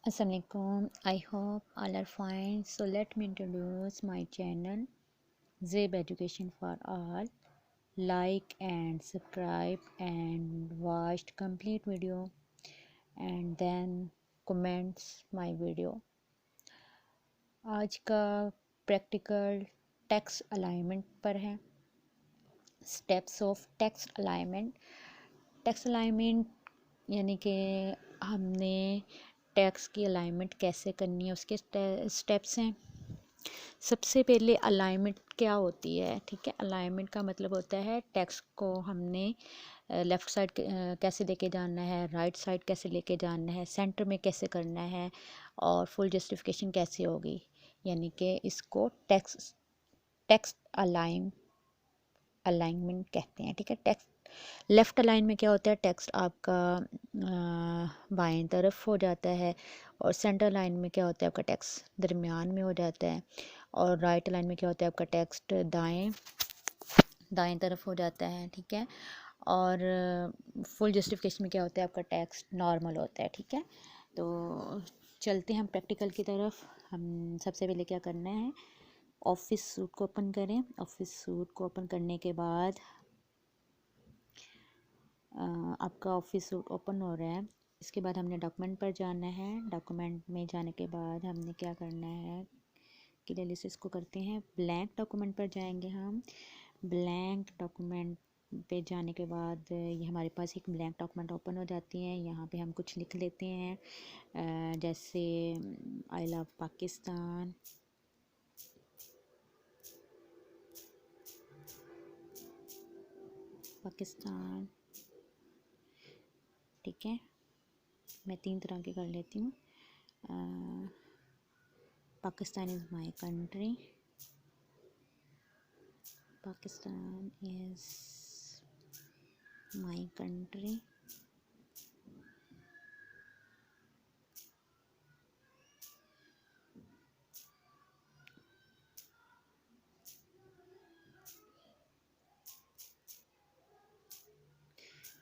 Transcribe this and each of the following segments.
Assalamualaikum. I hope all are fine. So let me introduce my channel Zeb Education for All. Like and subscribe and watch complete video and then comments my video. आज का practical text alignment पर है। Steps of text alignment. Text alignment यानी कि हमने text की alignment कैसे करनी है उसके स्टेप्स हैं। सबसे पहले अलाइनमेंट क्या होती है, ठीक है। अलाइनमेंट का मतलब होता है टेक्स्ट को हमने लेफ़्ट साइड कैसे लेके जाना है, राइट साइड कैसे लेके जाना है, सेंटर में कैसे करना है और फुल जस्टिफिकेशन कैसे होगी। यानी कि इसको टेक्स्ट टेक्स्ट अलाइनमेंट कहते हैं, ठीक है। टेक्स्ट लेफ़्ट अलाइन में क्या होता है, टेक्स्ट आपका बाएं तरफ हो जाता है और सेंटर लाइन में क्या होता है, आपका टेक्स्ट दरमियान में हो जाता है और राइट लाइन में क्या होता है, आपका टेक्स्ट दाएं दाएं तरफ हो जाता है, ठीक है। और फुल जस्टिफिकेशन में क्या होता है, आपका टेक्स्ट नॉर्मल होता है, ठीक है। तो चलते हैं हम प्रैक्टिकल की तरफ। हम सबसे पहले क्या करना है, ऑफिस सूट को ओपन करें। ऑफिस सूट को ओपन करने के बाद आपका ऑफिस सूट ओपन हो रहा है। इसके बाद हमने डॉक्यूमेंट पर जाना है। डॉक्यूमेंट में जाने के बाद हमने क्या करना है, क्लियरली से इसको करते हैं। ब्लैंक डॉक्यूमेंट पर जाएंगे हम। ब्लैंक डॉक्यूमेंट पे जाने के बाद ये हमारे पास एक ब्लैंक डॉक्यूमेंट ओपन हो जाती है। यहाँ पे हम कुछ लिख लेते हैं, जैसे आई लव पाकिस्तान, पाकिस्तान, ठीक है। मैं 3 तरह के कर लेती हूँ। Pakistan is my country, Pakistan is my country,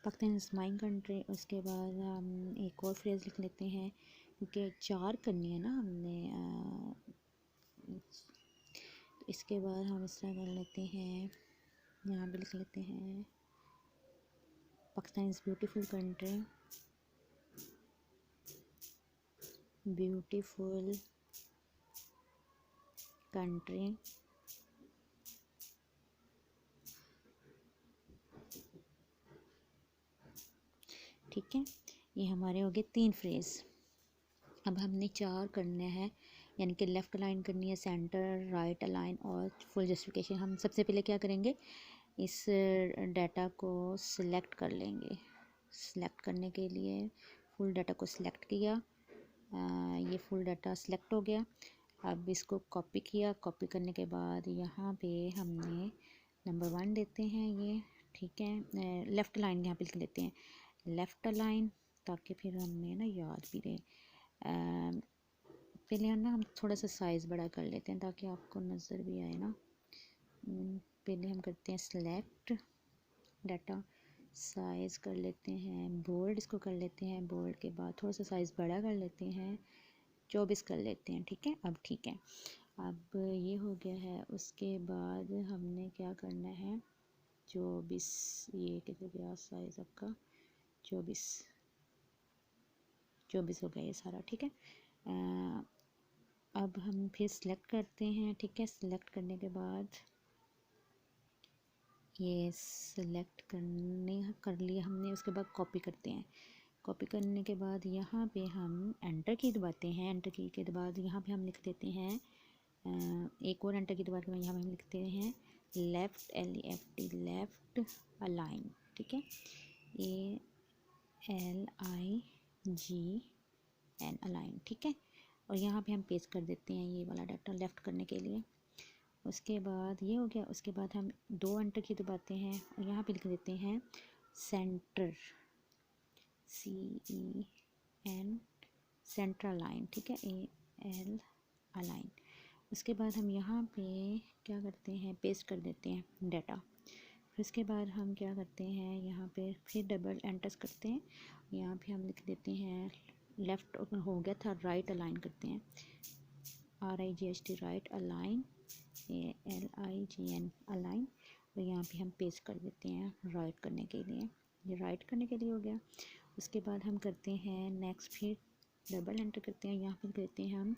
Pakistan is my country. उसके बाद हम एक और फ्रेज़ लिख लेते हैं, क्योंकि 4 करनी है ना हमने। तो इसके बाद हम इस तरह कर लेते हैं, यहाँ पे लिख लेते हैं Pakistan is beautiful country, beautiful country, ठीक है। ये हमारे हो गए 3 फ्रेज़। अब हमने 4 करने हैं, यानी कि लेफ़्ट अलाइन करनी है, सेंटर, राइट अलाइन और फुल जस्टिफिकेशन। हम सबसे पहले क्या करेंगे, इस डाटा को सिलेक्ट कर लेंगे। सिलेक्ट करने के लिए फुल डाटा को सिलेक्ट किया। ये फुल डाटा सिलेक्ट हो गया। अब इसको कॉपी किया। कॉपी करने के बाद यहाँ पे हमने नंबर 1 देते हैं ये, ठीक है। लेफ़्ट लाइन यहाँ पे लिख लेते हैं, लेफ़्ट लाइन, ताकि फिर हमें ना याद भी रहे। पहले हम थोड़ा सा साइज़ बड़ा कर लेते हैं ताकि आपको नज़र भी आए ना। पहले हम करते हैं सिलेक्ट डाटा, साइज़ कर लेते हैं बोल्ड, इसको कर लेते हैं बोल्ड के बाद थोड़ा सा साइज़ बड़ा कर लेते हैं, 24 कर लेते हैं, ठीक है। अब ठीक है, अब ये हो गया है। उसके बाद हमने क्या करना है, 24, ये कितने गया साइज़ आपका, 24 हो गया ये सारा, ठीक है। अब हम फिर सिलेक्ट करते हैं, ठीक है। सिलेक्ट करने के बाद ये सिलेक्ट कर लिया हमने। उसके बाद कॉपी करते हैं। कॉपी करने के बाद यहाँ पे हम एंटर की दबाते हैं। एंटर की के बाद यहाँ पे हम लिख देते हैं, एक और एंटर की दबा के यहाँ पे हम लिखते हैं लेफ़्ट, LEFT, लेफ़्ट अलाइन, ठीक है। ALIGN अलाइन, ठीक है। और यहाँ पे हम पेस्ट कर देते हैं ये वाला डाटा लेफ़्ट करने के लिए। उसके बाद ये हो गया। उसके बाद हम 2 एंटर की दबाते हैं और यहाँ पे लिख देते हैं सेंटर, CEN, सेंटर अलाइन, ठीक है, AL अलाइन। उसके बाद हम यहाँ पे क्या करते हैं, पेस्ट कर देते हैं डाटा। फिर उसके बाद हम क्या करते हैं, यहाँ पे फिर डबल एंटर्स करते हैं। यहाँ पे हम लिख देते हैं लेफ़्ट हो गया था, राइट अलाइन करते हैं, RIGHT right, align ALIGN align, और यहाँ पे हम पेस्ट कर देते हैं राइट करने के लिए, ये राइट करने के लिए हो गया। उसके बाद हम करते हैं नेक्स्ट, फिर डबल एंटर करते हैं, यहाँ पर करते हैं हम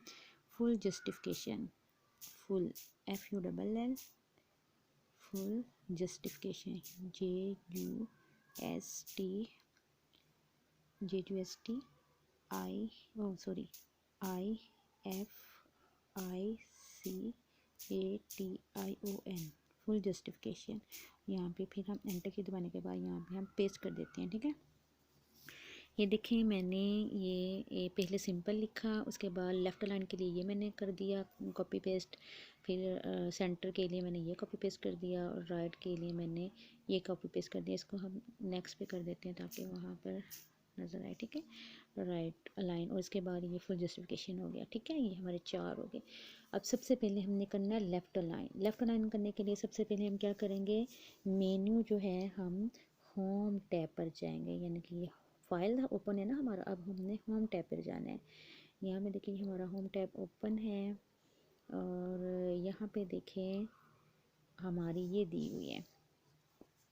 full justification, full FULL full justification, JUST IFICATION full justification. यहाँ पे फिर हम एंटर की दबाने के बाद यहाँ पे हम पेस्ट कर देते हैं, ठीक है। ये देखिए मैंने ये पहले सिंपल लिखा, उसके बाद लेफ़्ट लाइन के लिए ये मैंने कर दिया कॉपी पेस्ट, फिर सेंटर के लिए मैंने ये कॉपी पेस्ट कर दिया, और राइट के लिए मैंने ये कॉपी पेस्ट कर दिया। इसको हम नेक्स्ट पे कर देते हैं ताकि वहाँ पर नज़र आए, ठीक है, राइट अलाइन, और इसके बाद ये फुल जस्टिफिकेशन हो गया, ठीक है। ये हमारे 4 हो गए। अब सबसे पहले हमने करना है लेफ़्ट अलाइन। लेफ़्ट अलाइन करने के लिए सबसे पहले हम क्या करेंगे, मेन्यू जो है हम होम टैब पर जाएंगे, यानी कि ये फाइल ओपन है ना हमारा, अब हमने होम टैब पर जाना है। यहाँ में देखिए हमारा होम टैब ओपन है, और यहाँ पे देखें हमारी ये दी हुई है,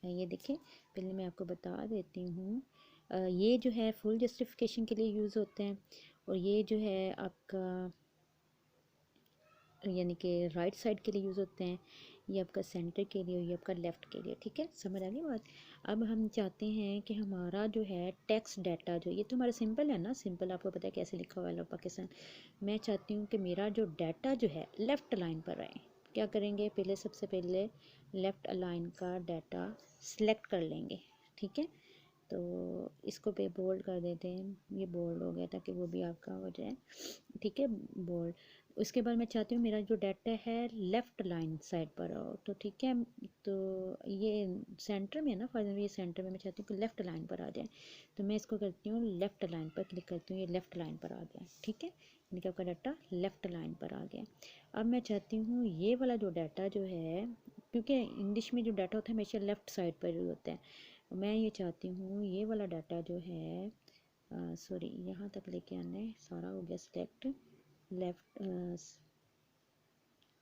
ये देखिए पहले मैं आपको बता देती हूँ, ये जो है फुल जस्टिफिकेशन के लिए यूज़ होते हैं, और ये जो है आपका यानी कि राइट साइड के लिए यूज़ होते हैं, ये आपका सेंटर के लिए, ये आपका लेफ़्ट के लिए, ठीक है, समझ आ गई बात। अब हम चाहते हैं कि हमारा जो है टेक्स्ट डाटा, जो ये तो हमारा सिंपल है ना, सिंपल आपको पता है कैसे लिखा हुआ है पाकिस्तान। मैं चाहती हूँ कि मेरा जो डाटा जो है लेफ़्ट लाइन पर आए। क्या करेंगे, पहले सबसे पहले लेफ़्ट अलाइन का डाटा सिलेक्ट कर लेंगे, ठीक है। तो इसको पे बोल्ड कर देते हैं, ये बोल्ड हो गया ताकि वो भी आपका हो जाए, ठीक है, बोल्ड। उसके बाद मैं चाहती हूँ मेरा जो डाटा है लेफ़्ट लाइन साइड पर हो, तो ठीक है, तो ये सेंटर में है ना, फॉर एग्जाम्पल ये सेंटर में, मैं चाहती हूँ कि लेफ़्ट लाइन पर आ जाए, तो मैं इसको करती हूँ लेफ़्ट लाइन पर क्लिक करती हूँ, ये लेफ़्ट लाइन पर आ गया, ठीक है, यानी कि आपका डाटा लेफ़्ट लाइन पर आ गया। अब मैं चाहती हूँ ये वाला जो डाटा जो है, क्योंकि इंग्लिश में जो डाटा होता है हमेशा लेफ़्ट साइड पर ही होता है, मैं ये चाहती हूँ ये वाला डाटा जो है, सॉरी यहाँ तक लेके आना है, सारा हो गया सिलेक्ट, लेफ़्ट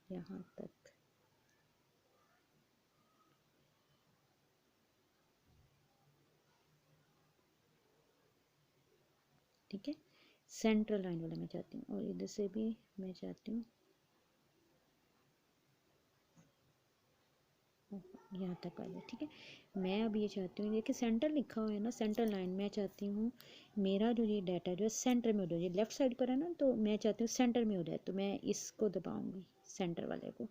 यहाँ तक, ठीक है, सेंट्रल लाइन वाला मैं चाहती हूँ, और इधर से भी मैं चाहती हूँ यहाँ तक आ जाए, ठीक है। मैं अब ये चाहती हूँ, देखिए सेंटर लिखा हुआ है ना, सेंटर लाइन, मैं चाहती हूँ मेरा जो ये डाटा जो है सेंटर में हो जाए, लेफ़्ट साइड पर है ना, तो मैं चाहती हूँ सेंटर में हो जाए, तो मैं इसको दबाऊँगी सेंटर वाले को,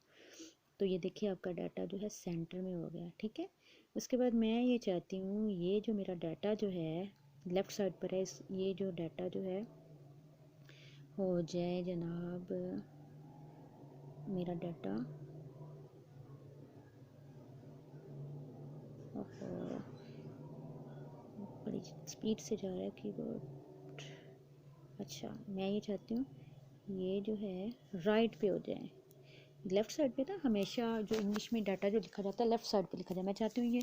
तो ये देखिए आपका डाटा जो है सेंटर में हो गया, ठीक है। उसके बाद मैं ये चाहती हूँ ये जो मेरा डाटा जो है लेफ़्ट साइड पर है, इस ये जो डाटा जो है हो जाए जनाब, मेरा डाटा, बड़ी स्पीड से जा रहा है कीबोर्ड। अच्छा, मैं ये चाहती हूँ ये जो है राइट पे हो जाए, लेफ़्ट साइड पे ना हमेशा जो इंग्लिश में डाटा जो लिखा जाता है लेफ़्ट साइड पे लिखा जाए, मैं चाहती हूँ ये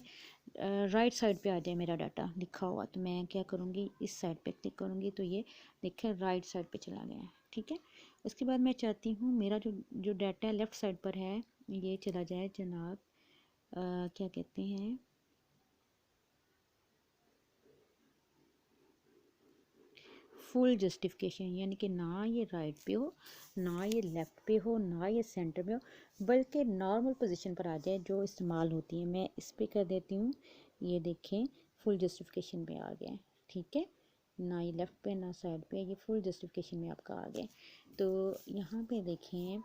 राइट साइड पे आ जाए मेरा डाटा लिखा हुआ, तो मैं क्या करूँगी, इस साइड पे क्लिक करूँगी, तो ये देखिए राइट साइड पे चला गया है, ठीक है। उसके बाद मैं चाहती हूँ मेरा जो जो डाटा लेफ़्ट साइड पर है ये चला जाए जनाब, क्या कहते हैं, फुल जस्टिफिकेशन, यानी कि ना ये राइट पे हो, ना ये लेफ़्ट पे हो, ना ये सेंटर में हो, बल्कि नॉर्मल पोजीशन पर आ जाए जो इस्तेमाल होती है। मैं इस पे कर देती हूँ, ये देखें फुल जस्टिफिकेशन पे आ गया, ठीक है, ना ये लेफ़्ट पे ना साइड पे, ये फुल जस्टिफिकेशन में आपका आ गया। तो यहाँ पे देखें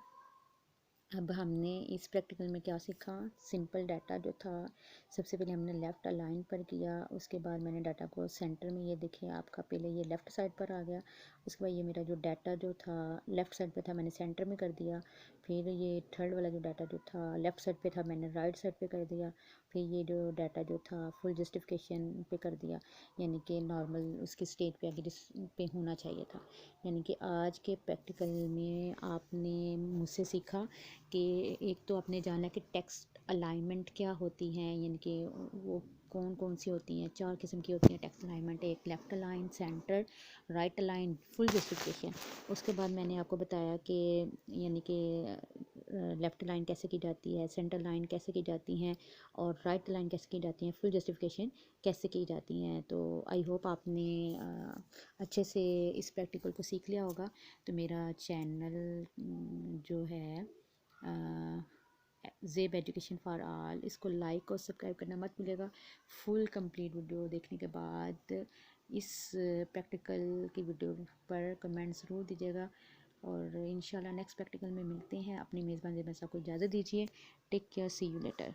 अब हमने इस प्रैक्टिकल में क्या सीखा, सिंपल डाटा जो था सबसे पहले हमने लेफ़्ट अलाइन पर किया, उसके बाद मैंने डाटा को सेंटर में, ये देखिए आपका पहले ये लेफ़्ट साइड पर आ गया, उसके बाद ये मेरा जो डाटा जो था लेफ़्ट साइड पे था मैंने सेंटर में कर दिया, फिर ये थर्ड वाला जो डाटा जो था लेफ़्ट साइड पे था मैंने राइट साइड पे कर दिया, फिर ये जो डाटा जो था फुल जस्टिफिकेशन पे कर दिया, यानी कि नॉर्मल उसकी स्टेट पे अगर इस पे होना चाहिए था। यानी कि आज के प्रैक्टिकल में आपने मुझसे सीखा कि एक तो आपने जाना कि टेक्स्ट अलाइनमेंट क्या होती है, यानी कि वो कौन कौन सी होती हैं, 4 किस्म की होती हैं टेक्स्ट अलाइनमेंट। एक left align, centre, right align, full justification. उसके बाद मैंने आपको बताया कि यानी कि लेफ़्ट लाइन कैसे की जाती है, सेंटर लाइन कैसे की जाती हैं और राइट लाइन कैसे की जाती हैं, फुल जस्टिफिकेशन कैसे की जाती हैं। तो आई होप आपने अच्छे से इस प्रैक्टिकल को सीख लिया होगा। तो मेरा चैनल जो है ज़ेब एजुकेशन फ़ॉर ऑल, इसको लाइक और सब्सक्राइब करना मत भूलिएगा। फुल कंप्लीट वीडियो देखने के बाद इस प्रैक्टिकल की वीडियो पर कमेंट ज़रूर दीजिएगा और इंशाल्लाह नेक्स्ट प्रैक्टिकल में मिलते हैं। अपनी मेज़बान ज़ेब को इजाज़त दीजिए। Take care, see you letter.